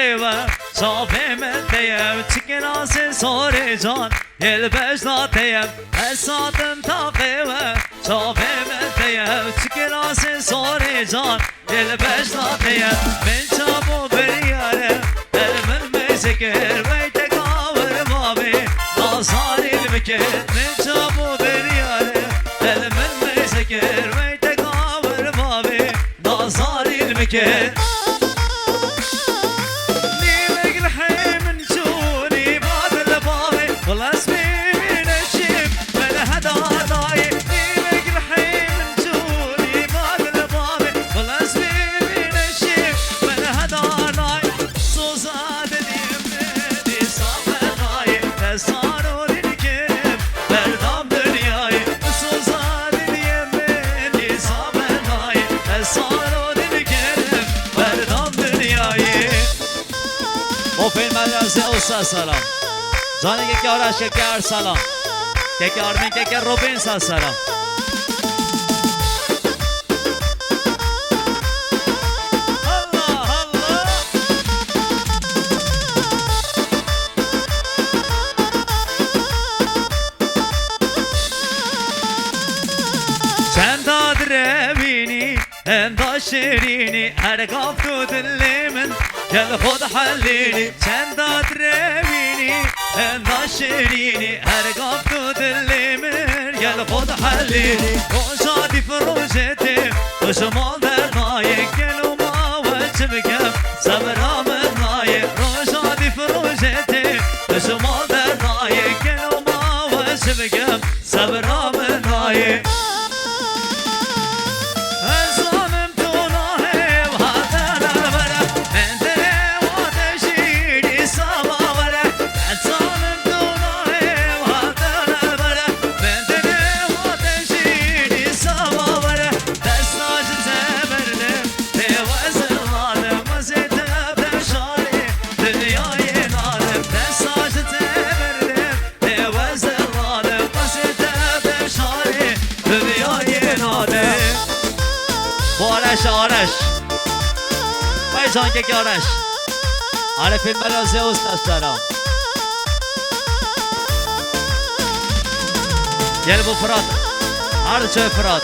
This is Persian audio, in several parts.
خيوة صافي من تيم تكناس صوري جان يلبس لا تيم الساطم تاقيوة صافي من تيم تكناس صوري جان يلبس لا تيم من شابو بريالة من مسكر بيتك آور بابي ناصاري المكر من شابو بريالة من مسكر بيتك آور بابي ناصاري المكر سلام جانی که آرش که سلام که آرمین که روبین سلام چند دربینی اندا شیرینی هر قافتو دلی من گل خود حلینی چند دربینی اندا شیرینی هر قافتو دلی من گل خود حلینی خوشادی فروشتی و شمال در نایک گلو ما وچه بگم صبرام نایک خوشادی فروشتی و شمال در نایک گلو ما وچه بگم صبرام نایک آرش بای جان که آرش آره فیلم بلازه استاز دارم گل بو فراد هر چه فراد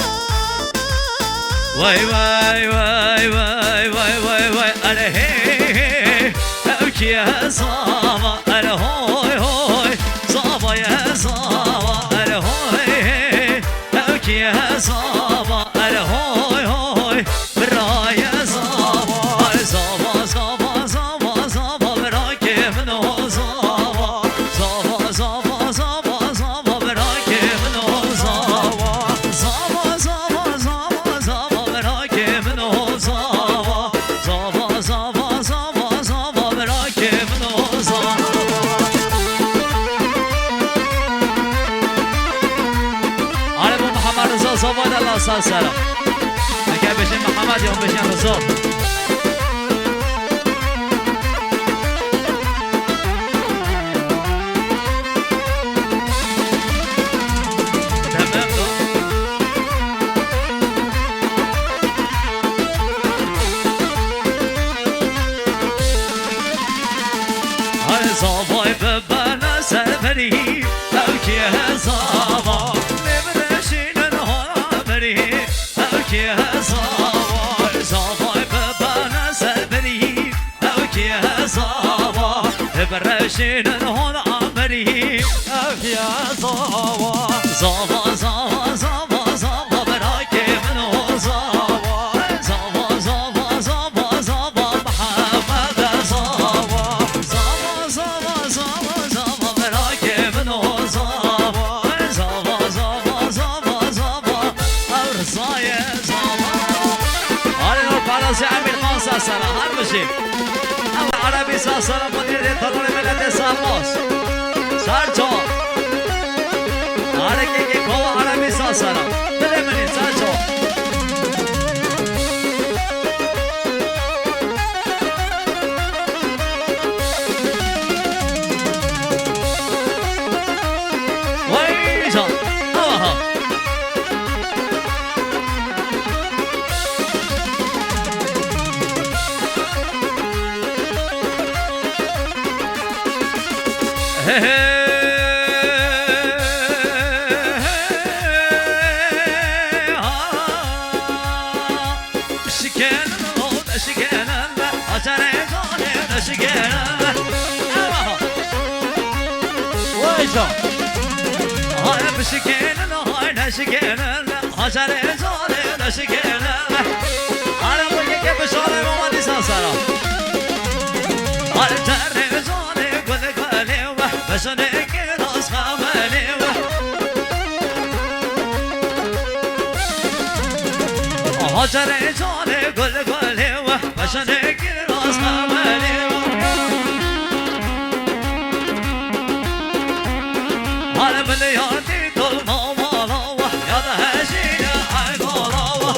وای وای وای وای وای وای وای اره هی او کیه زاوا اره هوی هوی زاوا یه زاوا اره هوی هی او کیه زاوا اره هوی هوی برای زاوا زاوا زاوا زاوا زاوا برای که منو زاوا زاوا زاوا زاوا زاوا برای که منو زاوا زاوا زاوا زاوا زاوا برای که منو زاوا زاوا زاوا زاوا زاوا برای که منو زاوا آره با محمد رضا زاوا الله سلام بشین محمد یا بشین رضا هر زاوای ببن سفری او که زاوا نبرشین ها بری او که زاوا زاوای ببن سفری او که زاوا نبرشین ها بری او که زاوا زاوا زاوا زاوا زاوا برای که منو زاوا زاوا زاوا زاوا زاوا محمد زاوا زاوا زاوا زاوا زاوا برای که منو زاوا زاوا زاوا زاوا زاوا ارزای زاوا آره نور پرازی امیر خان سلام هر باشیم اما عربی سلام مدیر قانون ملت سرماس سرجان آره که کوا عربی سلام دل منی سرجان ويجا هاي بشكينا هاي نشكينا حجر زالي نشكينا على وجهك بشارة ومالي ساسرة على ترى زالي قل قلي بشنك راس خمالي حجر زالي قل قلي بشنك راس خمالي على مليارتي طول ما مالا يا ده هشينا عقالا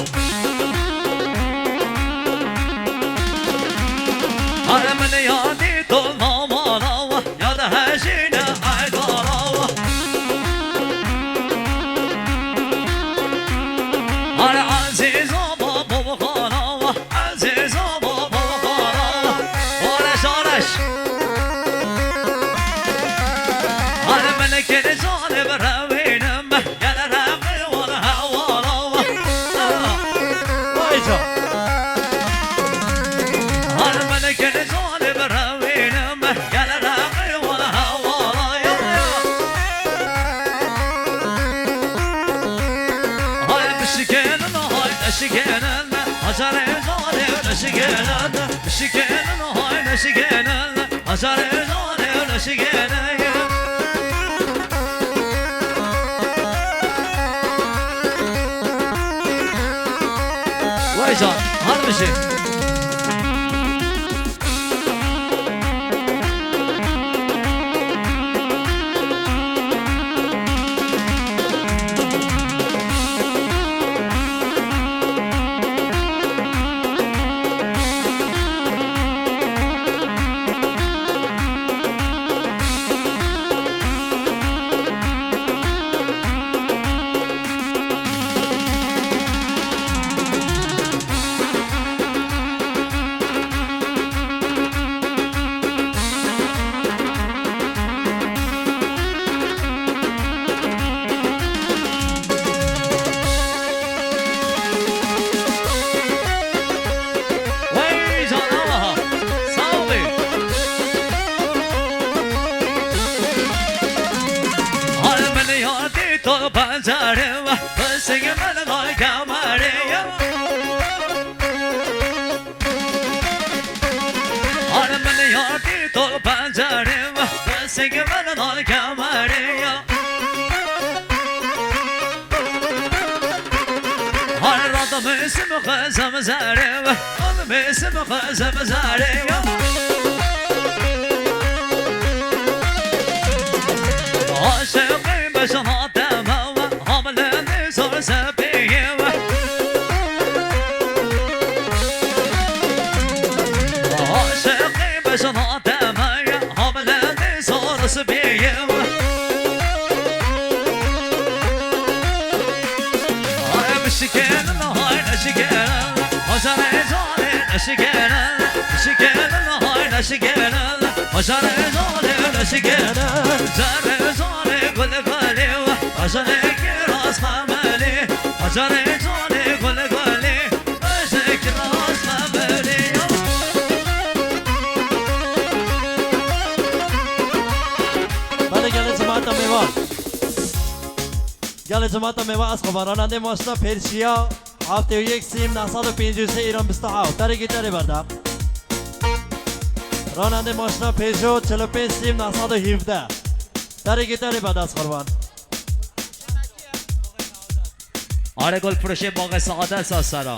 على مليارتي طول ما مالا يا ده هشينا عقالا على عزيز بابا وخالا عزيز بابا وخالا ولا شارش على ملك الظالم راوينم يا الرقي والهوالا ويجا على ملك الظالم راوينم يا الرقي والهوالا هاي بشكينا هاي نشكينا حجر الظالم نشكينا بشكينا هاي نشكينا حجر الظالم نشكينا ويجان هذا مشي بنزاروا بسيج من غاي كماريا أنا من يارتي طول بنزاروا بسيج من غاي كماريا أنا رضا مسم خزم زاروا أنا مسم خزم زاروا عاشقي بشنات سبيوة عاشقي بشنات مايا حملاني صار سبيوة هاي بشكينا هاي نشكينا حجر زالي نشكينا بشكينا هاي نشكينا حجر زالي نشكينا زر زالي قل قلي عشانك راس خمالي حجر زالي قل قلي عشانك راس خمالي بله گل جماعت میوان گل جماعت میوان از خبراننده ماشنا پرشیا 71 سیم 953 ایران 27 در گیتاری بردم راننده ماشنا پیژو 45 سیم 917 در گیتاری بعد از قربان آره گل فروش باغ سعادت ساسرا